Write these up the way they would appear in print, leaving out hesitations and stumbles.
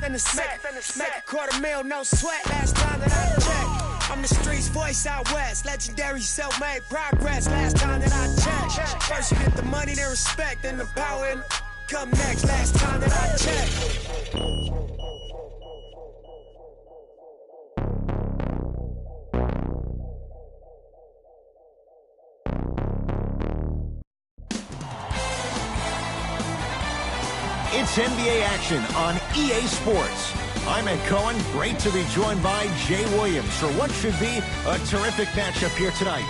in the sack. Make $250,000, no sweat. Last time that I checked. I'm the streets voice out west. Legendary self-made progress. Last time that I checked. First you get the money, then respect, then the power and come next. Last time that I checked. It's NBA action on EA Sports. I'm Ed Cohen. Great to be joined by Jay Williams for what should be a terrific matchup here tonight.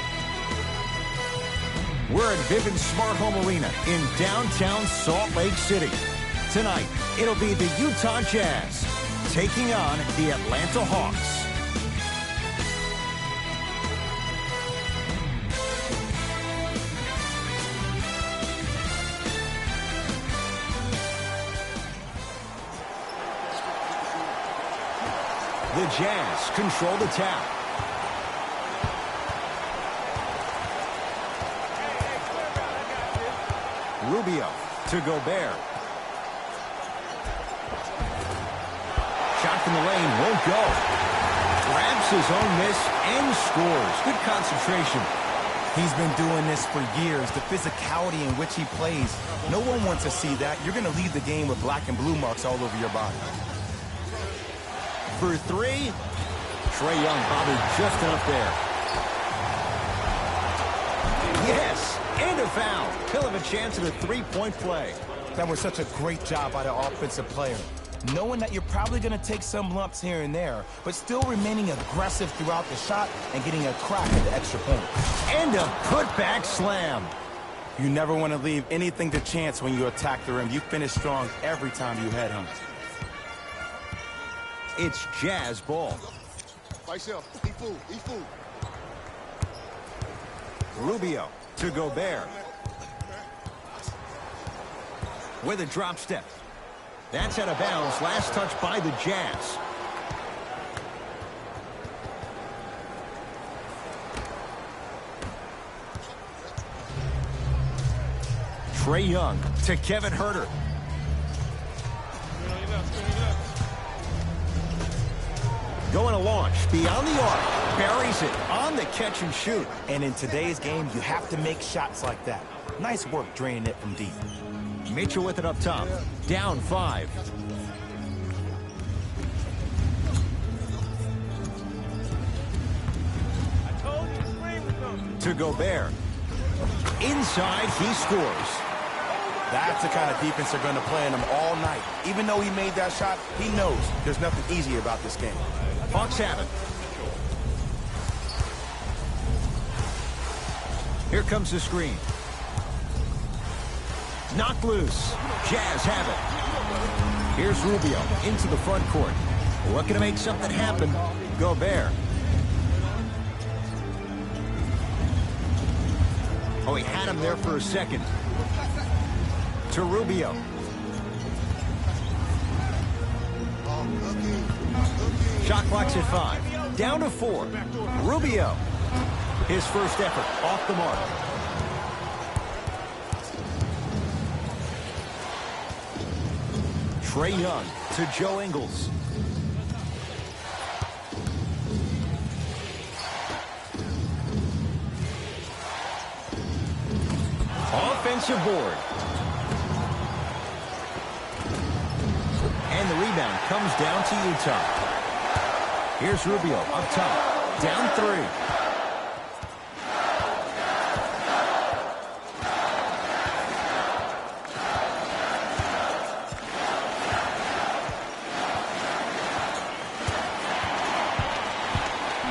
We're at Vivint Smart Home Arena in downtown Salt Lake City. Tonight, it'll be the Utah Jazz taking on the Atlanta Hawks. The Jazz control the tap. Rubio to Gobert. Shot from the lane won't go. Grabs his own miss and scores. Good concentration. He's been doing this for years. The physicality in which he plays. No one wants to see that. You're going to leave the game with black and blue marks all over your body. For three, Trae Young bothered just enough there. Yes, and a foul. He'll have a chance at a three-point play. That was such a great job by the offensive player. Knowing that you're probably going to take some lumps here and there, but still remaining aggressive throughout the shot and getting a crack at the extra point. And a putback slam. You never want to leave anything to chance when you attack the rim. You finish strong every time you headhunt. It's Jazz ball. Rubio to Gobert. With a drop step. That's out of bounds. Last touch by the Jazz. Trae Young to Kevin Huerter. Going to launch beyond the arc. Buries it on the catch and shoot. And in today's game, you have to make shots like that. Nice work draining it from deep. Mitchell with it up top. Down 5. To Gobert. Inside, he scores. That's the kind of defense they're going to play in him all night. Even though he made that shot, he knows there's nothing easy about this game. Hawks have it. Here comes the screen. Knocked loose. Jazz have it. Here's Rubio into the front court. Looking to make something happen. Gobert. Oh, he had him there for a second. To Rubio. Shot clock's at 5. Down to 4. Rubio. His first effort off the mark. Trae Young to Joe Ingles. Offensive board. And the rebound comes down to Utah. Here's Rubio up top. Down 3.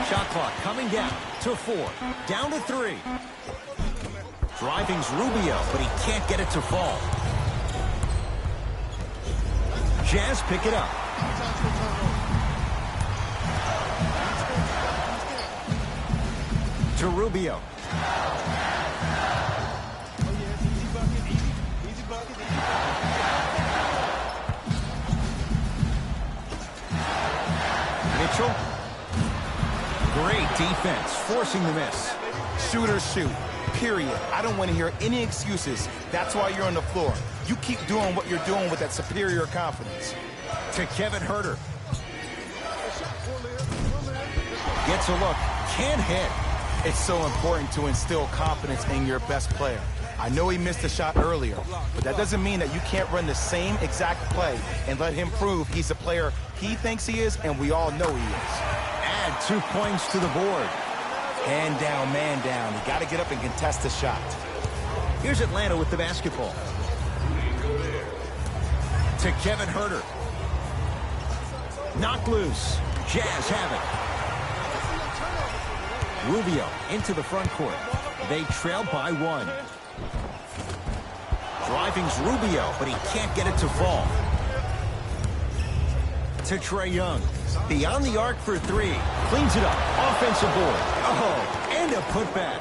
Shot clock coming down to 4. Down to 3. Driving's Rubio, but he can't get it to fall. Jazz pick it up. To Rubio. Mitchell. Great defense, forcing the miss. Shooters shoot, period. I don't want to hear any excuses. That's why you're on the floor. You keep doing what you're doing with that superior confidence. To Kevin Herter. Gets a look. Can't hit. It's so important to instill confidence in your best player. I know he missed a shot earlier, but that doesn't mean that you can't run the same exact play and let him prove he's the player he thinks he is, and we all know he is. Add 2 points to the board. Hand down, man down. You got to get up and contest the shot. Here's Atlanta with the basketball. To Kevin Herter. Knocked loose. Jazz have it. Rubio into the front court. They trail by 1. Driving's Rubio, but he can't get it to fall. To Trae Young. Beyond the arc for 3. Cleans it up. Offensive board. Oh, and a putback.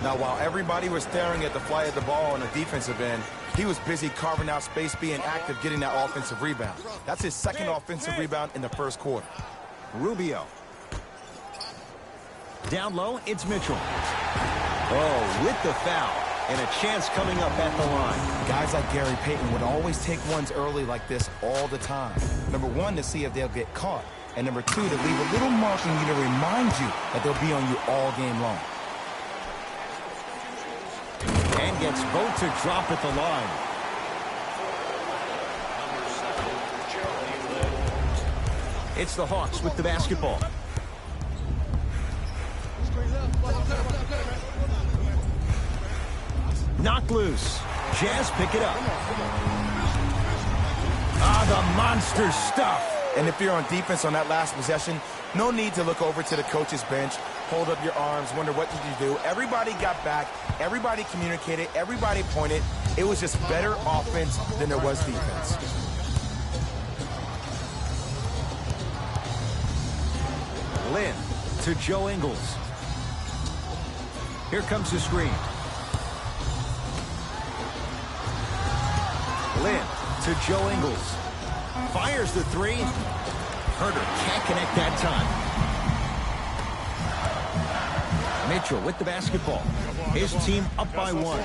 Now, while everybody was staring at the flight of the ball on the defensive end, he was busy carving out space, being active, getting that offensive rebound. That's his second offensive rebound in the first quarter. Rubio. Down low, it's Mitchell. Oh, with the foul. And a chance coming up at the line. Guys like Gary Payton would always take ones early like this all the time. Number 1, to see if they'll get caught. And number 2, to leave a little mark in you to remind you that they'll be on you all game long. And gets both to drop at the line. It's the Hawks with the basketball. Knocked loose. Jazz pick it up. Ah, the monster stuff. And if you're on defense on that last possession, no need to look over to the coach's bench, hold up your arms, wonder what did you do. Everybody got back, everybody communicated, everybody pointed. It was just better offense than there was defense. Lynn to Joe Ingles. Here comes the screen. Lynn to Joe Ingles. Fires the 3. Herter can't connect that time. Mitchell with the basketball. His team up by 1.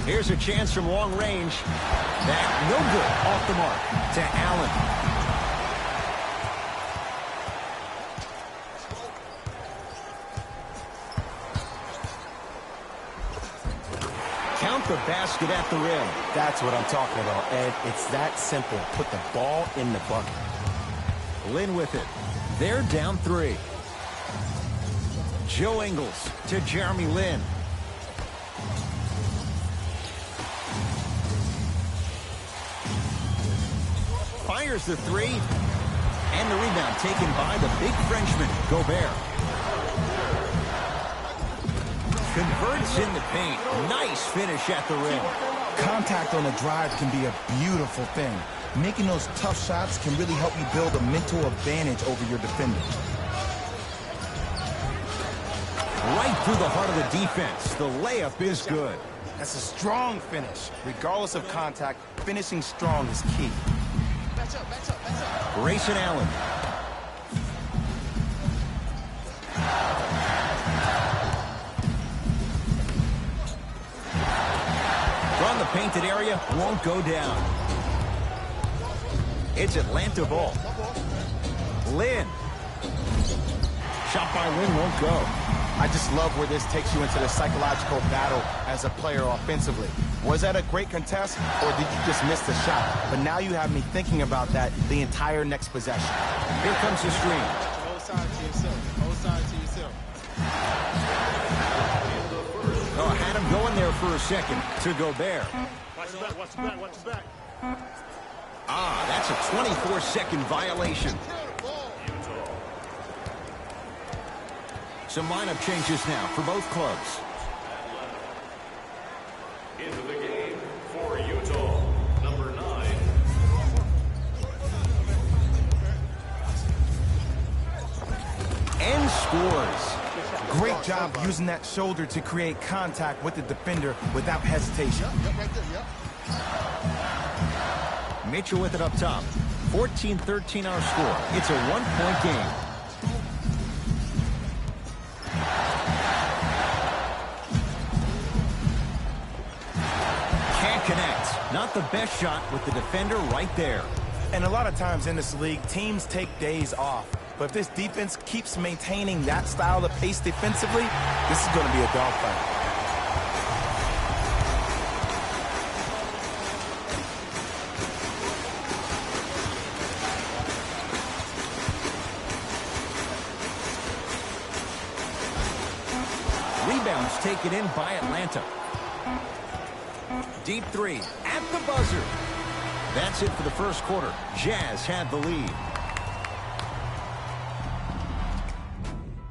Here's a chance from long range. That no good. Off the mark to Allen. Count the basket at the rim. That's what I'm talking about, Ed. It's that simple. Put the ball in the bucket. Lynn with it. They're down 3. Joe Ingles to Jeremy Lin. Fires the 3. And the rebound taken by the big Frenchman, Gobert. Converts in the paint. Nice finish at the rim. Contact on the drive can be a beautiful thing. Making those tough shots can really help you build a mental advantage over your defender. Right through the heart of the defense. The layup is good. That's a strong finish. Regardless of contact, finishing strong is key. Grayson Allen. From the painted area, won't go down. It's Atlanta ball. Lynn. Shot by Lynn won't go. I just love where this takes you into the psychological battle as a player offensively. Was that a great contest, or did you just miss the shot? But now you have me thinking about that the entire next possession. Here comes the screen. Hold side to yourself. Hold side to yourself. Oh, had him going there for a second to Gobert. Watch your back, watch your back, watch your back. Ah, that's a 24-second violation. Some lineup changes now for both clubs. Into the game for Utah, number 9. And scores. Great job using that shoulder to create contact with the defender without hesitation. Mitchell with it up top. 14-13 our score. It's a 1-point game. Not the best shot with the defender right there. And a lot of times in this league, teams take days off. But if this defense keeps maintaining that style of pace defensively, this is going to be a dogfight. Rebounds taken in by Atlanta. Deep three at the buzzer. That's it for the first quarter. Jazz had the lead.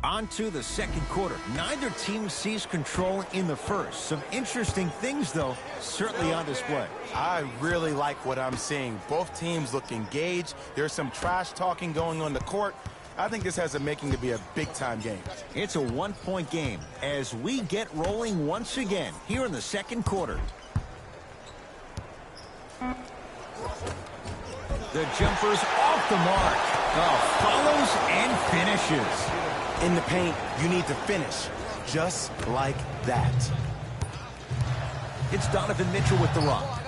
On to the second quarter. Neither team sees control in the first. Some interesting things, though, certainly on display. I really like what I'm seeing. Both teams look engaged. There's some trash talking going on the court. I think this has a making to be a big-time game. It's a one-point game as we get rolling once again here in the second quarter. The jumper's off the mark. Oh, follows and finishes. In the paint, you need to finish just like that. It's Donovan Mitchell with the rock.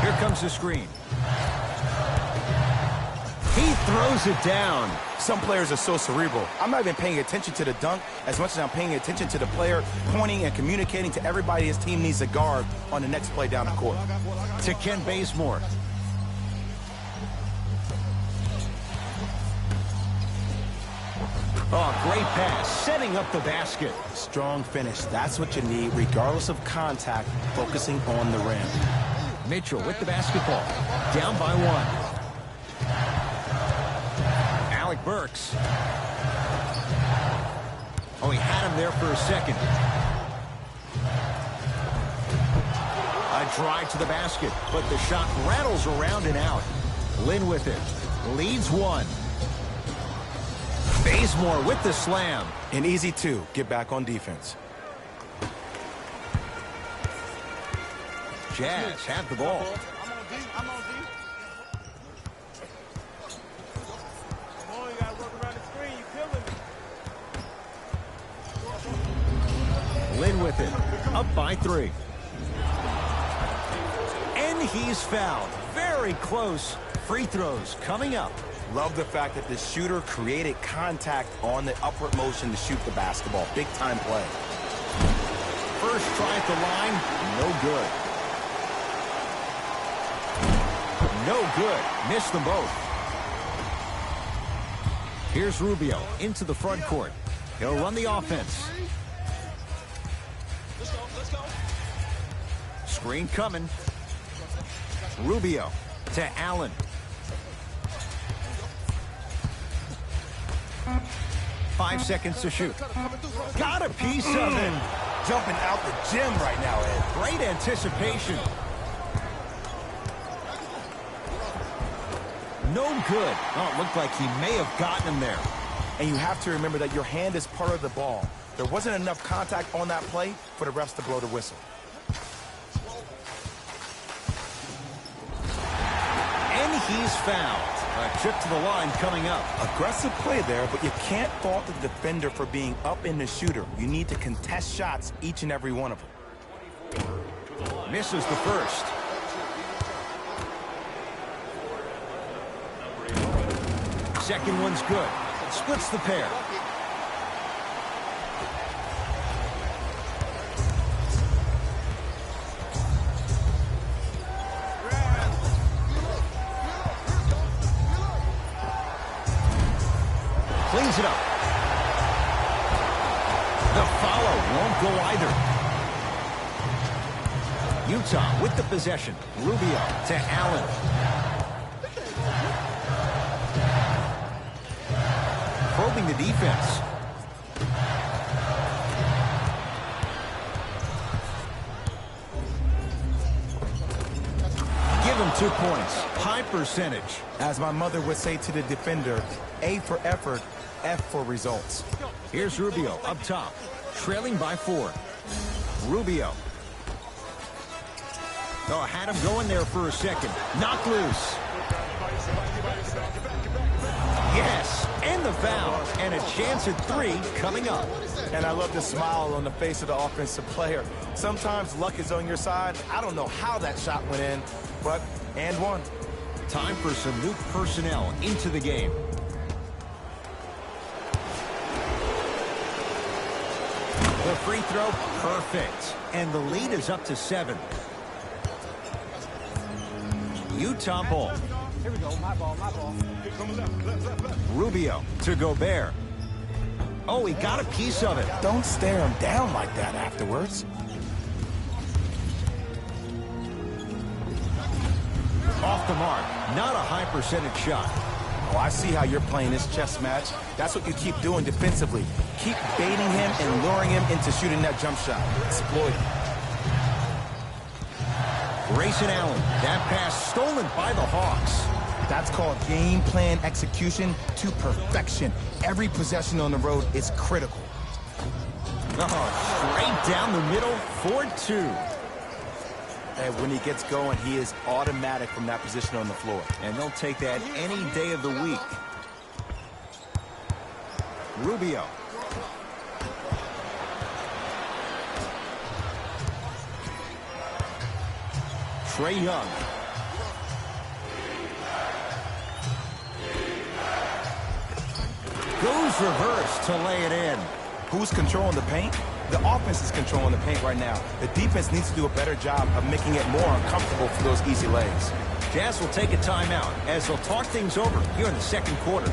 Here comes the screen. He throws it down. Some players are so cerebral. I'm not even paying attention to the dunk as much as I'm paying attention to the player pointing and communicating to everybody his team needs a guard on the next play down the court. To Ken Bazemore. Oh, great pass, setting up the basket. Strong finish. That's what you need, regardless of contact, focusing on the rim. Mitchell with the basketball. Down by one. Alec Burks. Oh, he had him there for a second. A drive to the basket, but the shot rattles around and out. Lynn with it. Leads one. Bazemore with the slam. An easy two. Get back on defense. Jazz have the ball. I'm on D. Come on, you gotta work around the screen. You killing me. Lynn with it. Up by three. And he's fouled. Very close. Free throws coming up. Love the fact that the shooter created contact on the upward motion to shoot the basketball. Big time play. First try at the line. No good. No good. Missed them both. Here's Rubio into the front court. He'll run the offense. Let's go. Screen coming. Rubio to Allen. Five seconds to shoot. Got a piece of it. Jumping out the gym right now, Ed. Great anticipation. No good. Oh, it looked like he may have gotten him there. And you have to remember that your hand is part of the ball. There wasn't enough contact on that play for the refs to blow the whistle. And he's fouled. A trip to the line coming up. Aggressive play there, but you can't fault the defender for being up in the shooter. You need to contest shots, each and every one of them. Misses the first. Second one's good. Splits the pair. Cleans it up. The follow won't go either. Utah with the possession. Rubio to Allen. Probing the defense. Give him 2 points. High percentage. As my mother would say to the defender, A for effort, F for results. Here's Rubio up top, trailing by 4. Rubio. Oh, had him going there for a second. Knocked loose. Yes, and the foul, and a chance at 3 coming up. And I love the smile on the face of the offensive player. Sometimes luck is on your side. I don't know how that shot went in, but and one. Time for some new personnel into the game. The free throw, perfect. And the lead is up to 7. Utah ball. Here we go, my ball, my ball. Rubio to Gobert. Oh, he got a piece of it. Don't stare him down like that afterwards. Off the mark. Not a high percentage shot. Oh, I see how you're playing this chess match. That's what you keep doing defensively. Keep baiting him and luring him into shooting that jump shot. Exploit him. Grayson Allen. That pass stolen by the Hawks. That's called game plan execution to perfection. Every possession on the road is critical. Oh, straight down the middle for 2. And when he gets going, he is automatic from that position on the floor. And they'll take that any day of the week. Rubio. Trae Young. Goes reverse to lay it in. Who's controlling the paint? The offense is controlling the paint right now. The defense needs to do a better job of making it more uncomfortable for those easy lays. Jazz will take a timeout as they'll talk things over here in the second quarter.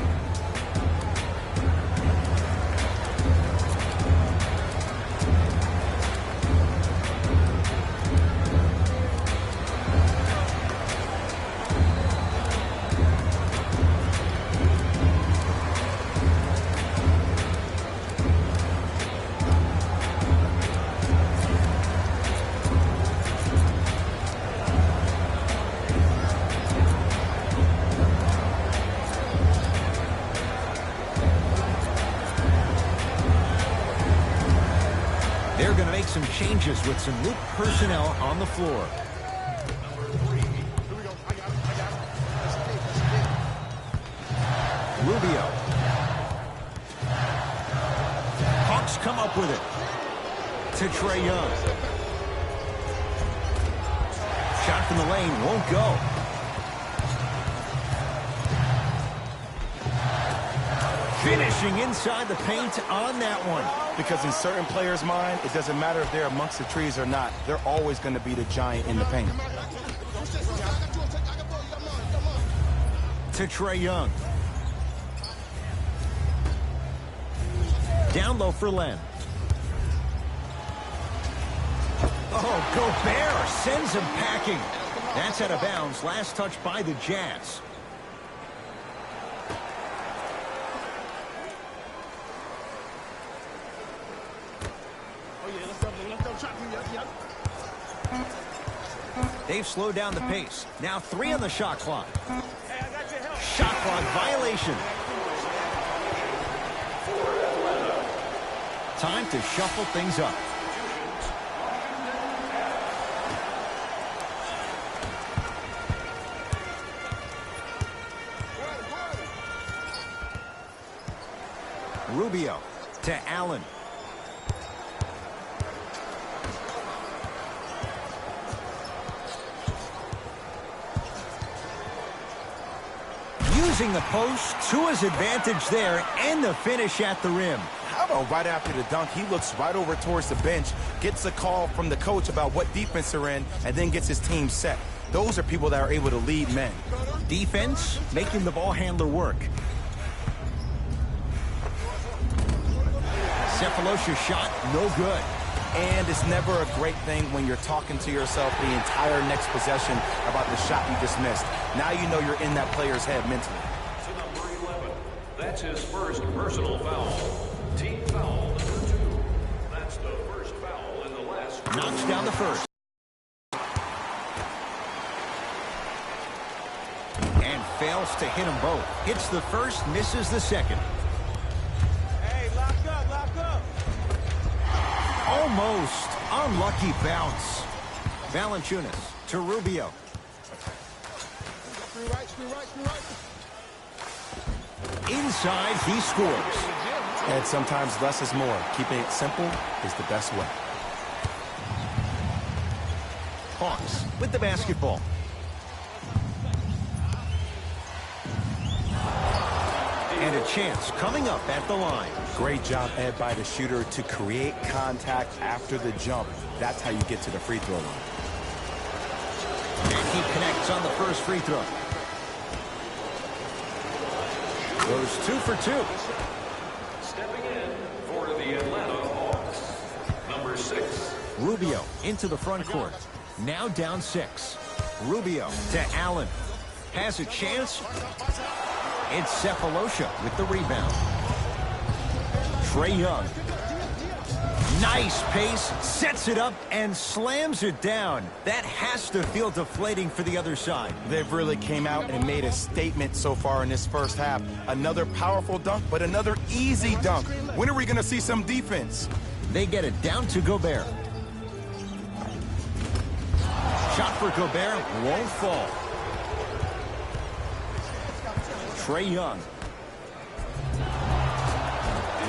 They're going to make some changes with some new personnel on the floor. Rubio. Hawks come up with it. To Trae Young. Shot from the lane won't go. Finishing inside the paint on that one. Because in certain players' mind, it doesn't matter if they're amongst the trees or not. They're always going to be the giant in the paint. To Trae Young. Down low for Len. Oh, Gobert sends him packing. That's out of bounds. Last touch by the Jazz. They've slowed down the pace. Now 3 on the shot clock. Shot clock violation. Time to shuffle things up. Rubio to Allen. Using the post to his advantage there, and the finish at the rim. How about right after the dunk, he looks right over towards the bench, gets a call from the coach about what defense they're in, and then gets his team set. Those are people that are able to lead men. Defense making the ball handler work. Cephalosha's shot, no good. And it's never a great thing when you're talking to yourself the entire next possession about the shot you just missed. Now you know you're in that player's head mentally. To number 11. That's his first personal foul. Team foul number 2. That's the first foul in the last. Knocks down the first. And fails to hit them both. Hits the first, misses the second. Hey, lock up, lock up. Almost unlucky bounce. Valanciunas to Rubio. inside, he scores. And sometimes less is more. Keeping it simple is the best way. Hawks with the basketball. And a chance coming up at the line. Great job, Ed, by the shooter to create contact after the jump. That's how you get to the free throw line. And he connects on the first free throw. Goes 2 for 2. Stepping in for the Atlanta Hawks, number 6. Rubio into the front court. Now down 6. Rubio to Allen. Has a chance. It's Cephalosha with the rebound. Trae Young. Nice pace. Sets it up and slams it down. That has to feel deflating for the other side. They've really came out and made a statement so far in this first half. Another powerful dunk, but another easy dunk. When are we going to see some defense? They get it down to Gobert. Shot for Gobert won't fall. Trae Young.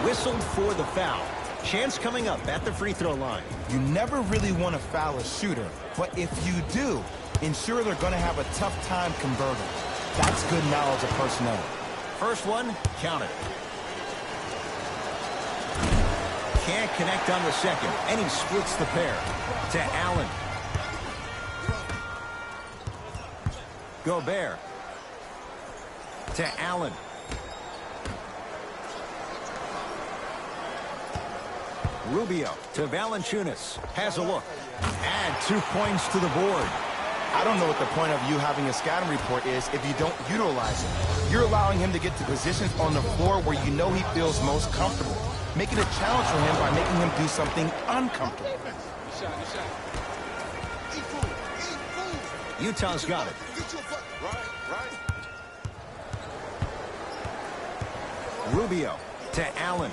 Whistled for the foul. Chance coming up at the free throw line. You never really want to foul a shooter, but if you do, ensure they're going to have a tough time converting. That's good knowledge of personnel. First one, count it. Can't connect on the second, and he splits the pair. To Allen. Gobert. To Allen. Rubio to Valanciunas. Has a look. Add 2 points to the board. I don't know what the point of you having a scouting report is if you don't utilize it. You're allowing him to get to positions on the floor where you know he feels most comfortable. Make it a challenge for him by making him do something uncomfortable. Utah's got it. Rubio to Allen.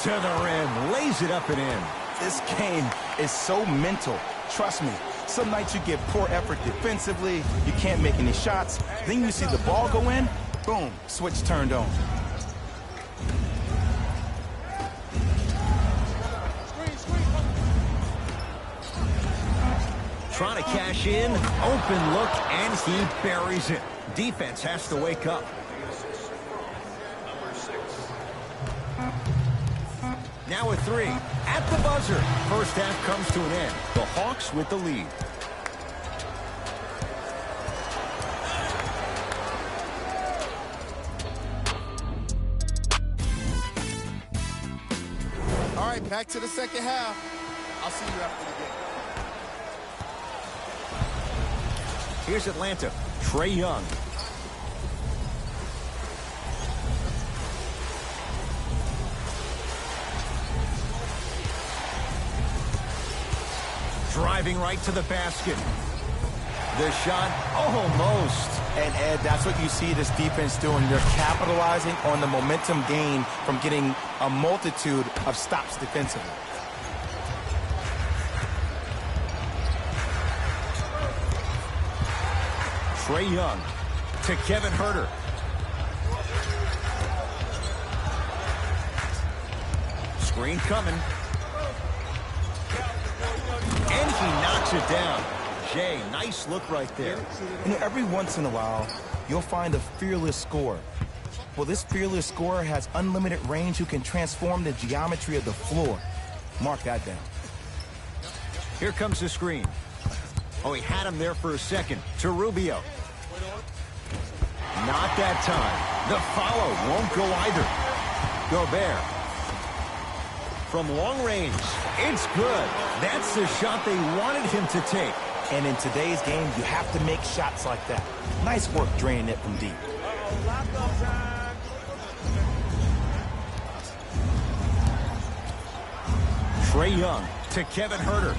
To the rim. Lays it up and in. This game is so mental. Trust me. Some nights you give poor effort defensively. You can't make any shots. Then you see the ball go in. Boom. Switch turned on. Trying to cash in. Open look, and he buries it. Defense has to wake up. Now a 3 at the buzzer. First half comes to an end. The Hawks with the lead. All right, back to the second half. I'll see you after the game. Here's Atlanta. Trae Young. Driving right to the basket. The shot, almost. And, Ed, that's what you see this defense doing. They're capitalizing on the momentum gain from getting a multitude of stops defensively. Trae Young to Kevin Huerter. Screen coming. And he knocks it down. Jay, nice look right there. You know, every once in a while, you'll find a fearless scorer. Well, this fearless scorer has unlimited range who can transform the geometry of the floor. Mark that down. Here comes the screen. Oh, he had him there for a second. To Rubio. Not that time. The follow won't go either. Gobert. From long range. It's good. That's the shot they wanted him to take. And in today's game, you have to make shots like that. Nice work draining it from deep. Trae Young to Kevin Huerter.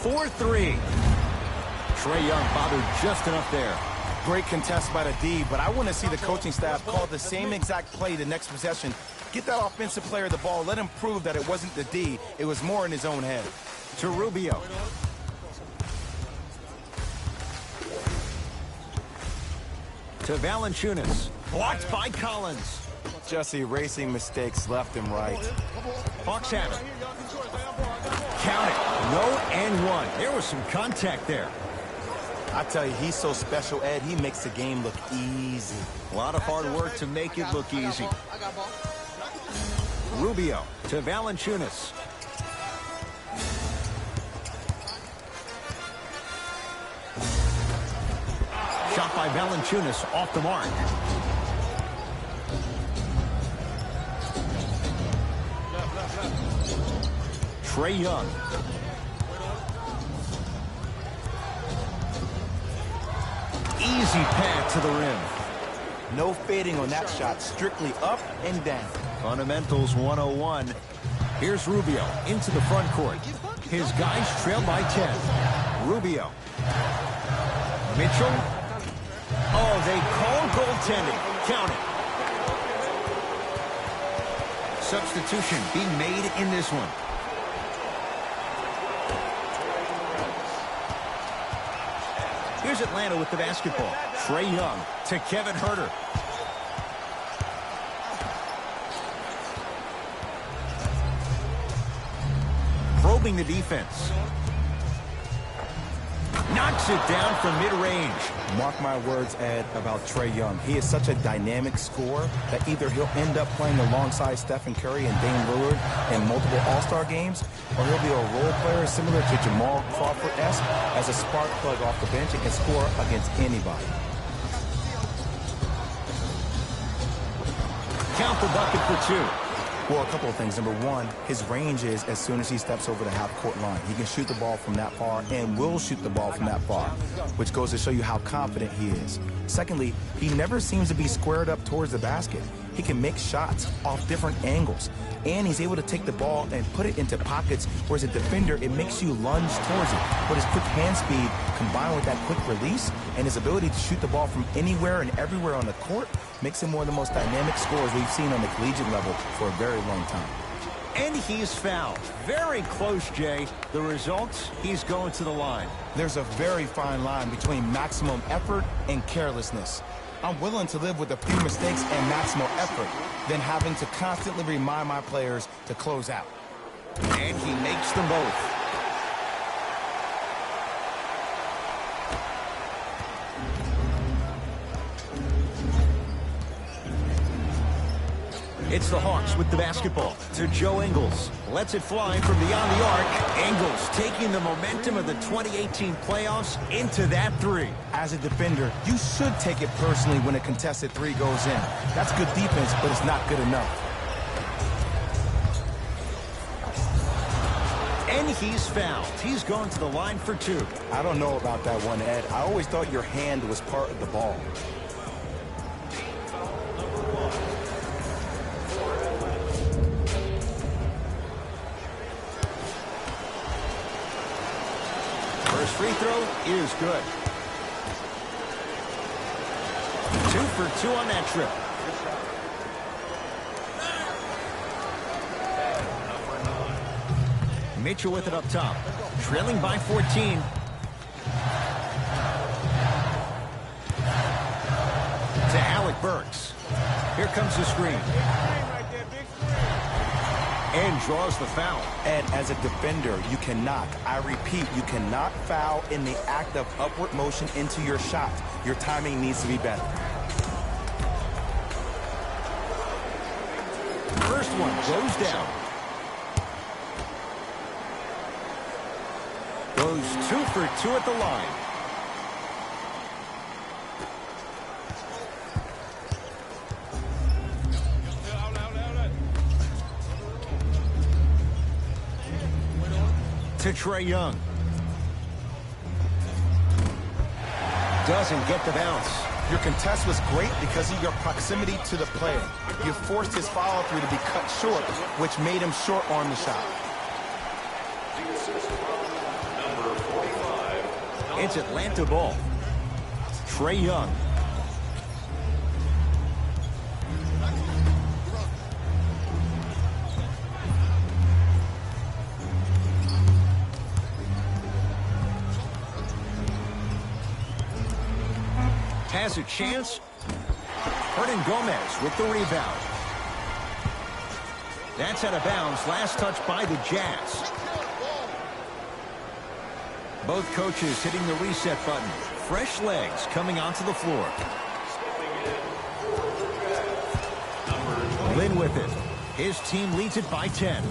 4-3. Trae Young bothered just enough there. Great contest by the D, but I want to see the coaching staff call the same exact play the next possession. Get that offensive player the ball. Let him prove that it wasn't the D. It was more in his own head. To Rubio. to Valanciunas. Blocked by Collins. Just erasing mistakes left and right. Hawks have it. Count it. No and one. There was some contact there. I tell you, he's so special, Ed. He makes the game look easy. A lot of hard work to make it look easy. Rubio to Valanciunas. Shot by Valanciunas off the mark. Trae Young. Easy pad to the rim. No fading on that shot. Strictly up and down. Fundamentals 101. Here's Rubio into the front court. His guys trail by 10. Rubio. Mitchell. Oh, they call goaltending. Count it. Substitution being made in this one. Here's Atlanta with the basketball. Trae Young to Kevin Huerter. Probing the defense. Knocks it down from mid-range. Mark my words, Ed, about Trae Young. He is such a dynamic scorer that either he'll end up playing alongside Stephen Curry and Dame Lillard in multiple All-Star games, or he'll be a role player similar to Jamal Crawford-esque as a spark plug off the bench and can score against anybody. Count the bucket for two. Well, a couple of things. Number one, his range is as soon as he steps over the half-court line. He can shoot the ball from that far and will shoot the ball from that far, which goes to show you how confident he is. Secondly, he never seems to be squared up towards the basket. He can make shots off different angles, and he's able to take the ball and put it into pockets where as a defender, it makes you lunge towards it. But his quick hand speed combined with that quick release and his ability to shoot the ball from anywhere and everywhere on the court makes him one of the most dynamic scorers we've seen on the collegiate level for a very long time. And he's fouled. Very close, Jay. The results, he's going to the line. There's a very fine line between maximum effort and carelessness. I'm willing to live with a few mistakes and maximal effort than having to constantly remind my players to close out. And he makes them both. It's the Hawks with the basketball to Joe Ingles. Lets it fly from beyond the arc. Ingles taking the momentum of the 2018 playoffs into that three. As a defender, you should take it personally when a contested three goes in. That's good defense, but it's not good enough. And he's fouled. He's going to the line for two. I don't know about that one, Ed. I always thought your hand was part of the ball. First free throw is good. 2 for 2 on that trip. Mitchell with it up top. Trailing by 14. To Alec Burks. Here comes the screen. And draws the foul. And as a defender, you cannot, I repeat, you cannot foul in the act of upward motion into your shot. Your timing needs to be better. First one goes down. Goes 2 for 2 at the line. To Trae Young. Doesn't get the bounce. Your contest was great because of your proximity to the player. You forced his follow-through to be cut short, which made him short on the shot. It's Atlanta ball. Trae Young. Has a chance Gomez with the rebound. That's out of bounds. Last touch by the Jazz. Both coaches hitting the reset button. Fresh legs coming onto the floor. Lynn with it. His team leads it by 10.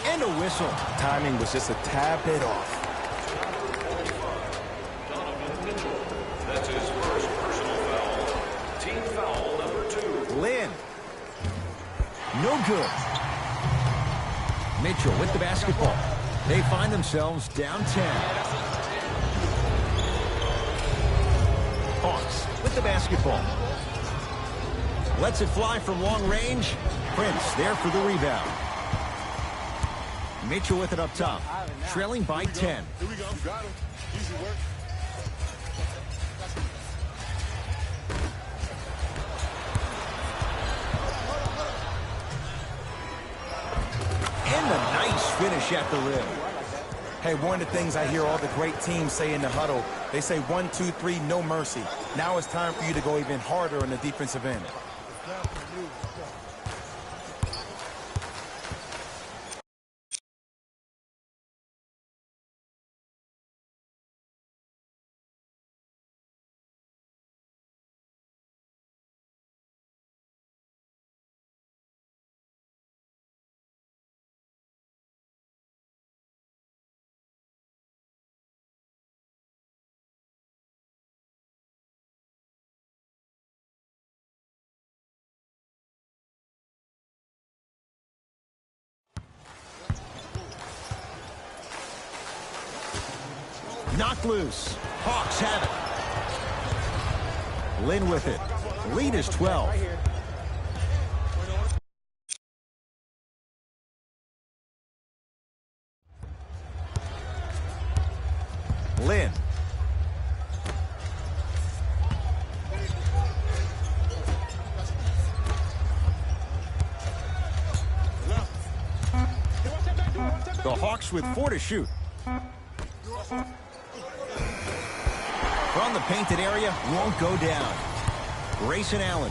And a whistle. Timing was just a tad bit off. That's his first personal foul. Team foul number 2. Lynn. No good. Mitchell with the basketball. They find themselves down 10. Hawks with the basketball. Lets it fly from long range. Prince there for the rebound. Mitchell with it up top. Trailing by 10. Here we go. You got him. Easy work. And a nice finish at the rim. Hey, one of the things I hear all the great teams say in the huddle, they say 1, 2, 3, no mercy. Now it's time for you to go even harder on the defensive end. Knocked loose. Hawks have it. Lynn with it. Lead is 12. Lynn. The Hawks with 4 to shoot. From the painted area, won't go down. Grayson Allen.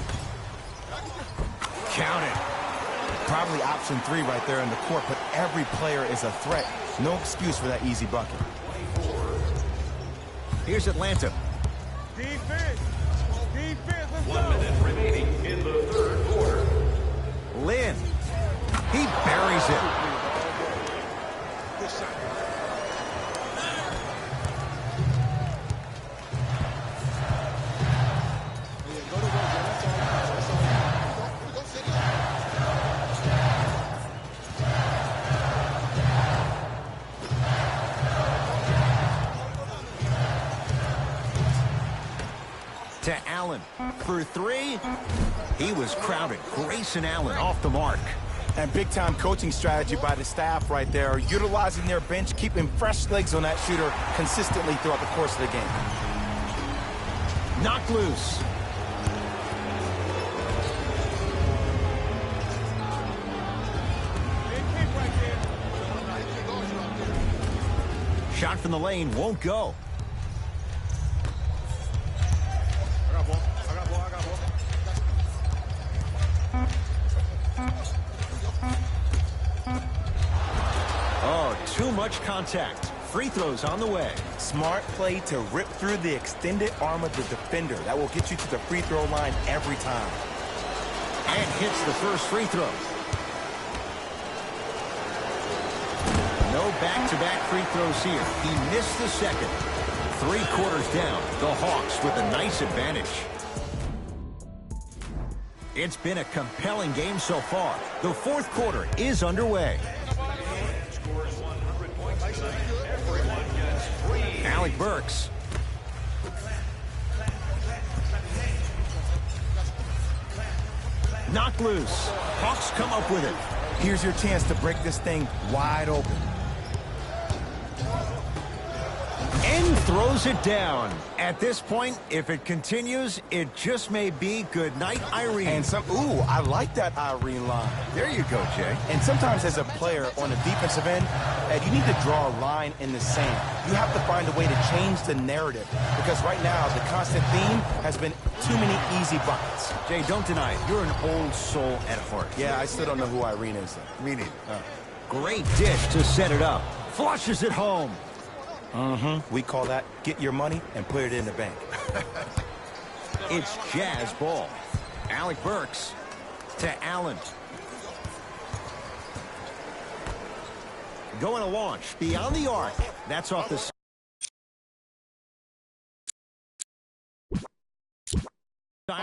Count it. Probably option 3 right there in the court, but every player is a threat. No excuse for that easy bucket. Here's Atlanta. Defense. Defense. Let's 1 go. minute remaining in the third quarter. Lynn. He buries it. Good shot. To Allen for 3. He was crowded. Grayson Allen off the mark. And big-time coaching strategy by the staff right there, utilizing their bench, keeping fresh legs on that shooter consistently throughout the course of the game. Knocked loose. Big kick right there. Shot from the lane won't go. I got ball. I got ball. I got ball. Oh, too much contact. Free throws on the way. Smart play to rip through the extended arm of the defender. That will get you to the free throw line every time. And hits the first free throw. No back-to-back free throws here. He missed the second. 3 quarters down. The Hawks with a nice advantage. It's been a compelling game so far. The fourth quarter is underway. Scores 100 points tonight. Everyone gets 3. Alec Burks. Knocked loose. Hawks come up with it. Here's your chance to break this thing wide open. And throws it down. At this point, if it continues, it just may be good night, Irene. And ooh, I like that Irene line. There you go, Jay. And sometimes as a player on the defensive end, Ed, you need to draw a line in the sand. You have to find a way to change the narrative because right now the constant theme has been too many easy buckets. Jay, don't deny it. You're an old soul at heart. Yeah, I still don't know who Irene is, though. Me neither. Great dish to set it up. Flushes it home. We call that get your money and put it in the bank. It's Jazz ball. Alec Burks to Allen. Going to launch beyond the arc. That's off the side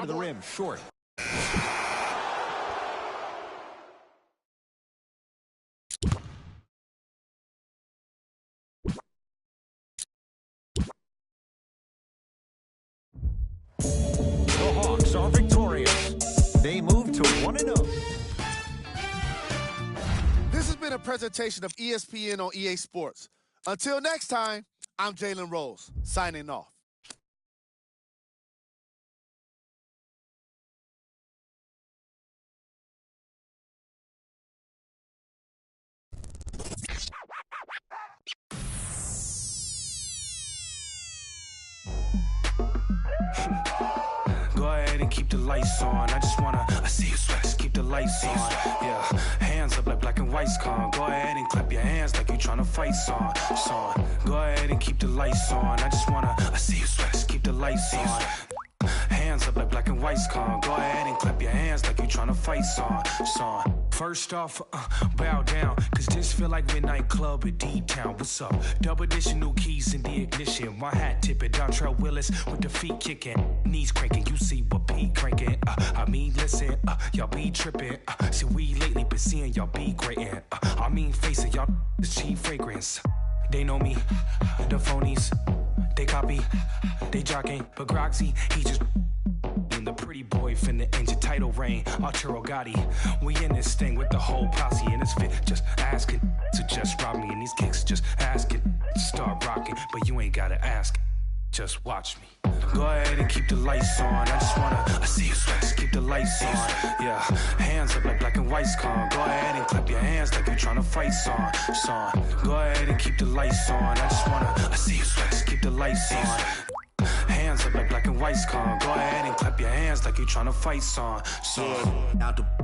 of the rim, short. The Hawks are victorious. They move to 1-0. This has been a presentation of ESPN on EA Sports. Until next time, I'm Jalen Rose, signing off. Go ahead and keep the lights on. I just wanna, I see you sweat, just keep the lights on. Yeah, hands up like black and white's con. Go ahead and clap your hands like you tryna fight song. Go ahead and keep the lights on. I just wanna, I see you sweat, just keep the lights on. Hands up like black and white's con. Go ahead and clap your hands like you tryna fight song. First off, bow down, cause this feel like midnight club at D-Town. What's up? Double edition, new keys in the ignition. My hat tipping, Dontrell Willis with the feet kicking. Knees cranking, you see what Pete cranking. I mean, listen, y'all be tripping. See, we lately been seeing y'all be grating. I mean, facing y'all is cheap fragrance. They know me, the phonies. They copy, they jocking, but Groxy, he just the pretty boy finna end your title reign. Arturo Gotti, we in this thing with the whole posse, and it's fit just asking to just rob me, and these kicks just asking to start rocking, but you ain't gotta ask. Just watch me. Go ahead and keep the lights on. I just wanna, I see you sweat, just keep the lights on. Yeah, hands up like black and white's con. Go ahead and clap your hands like you tryna fight song. Go ahead and keep the lights on. I just wanna, I see you sweat, just keep the lights on. Hands up like black and white's con. Go ahead and clap your hands like you tryna fight song. Out the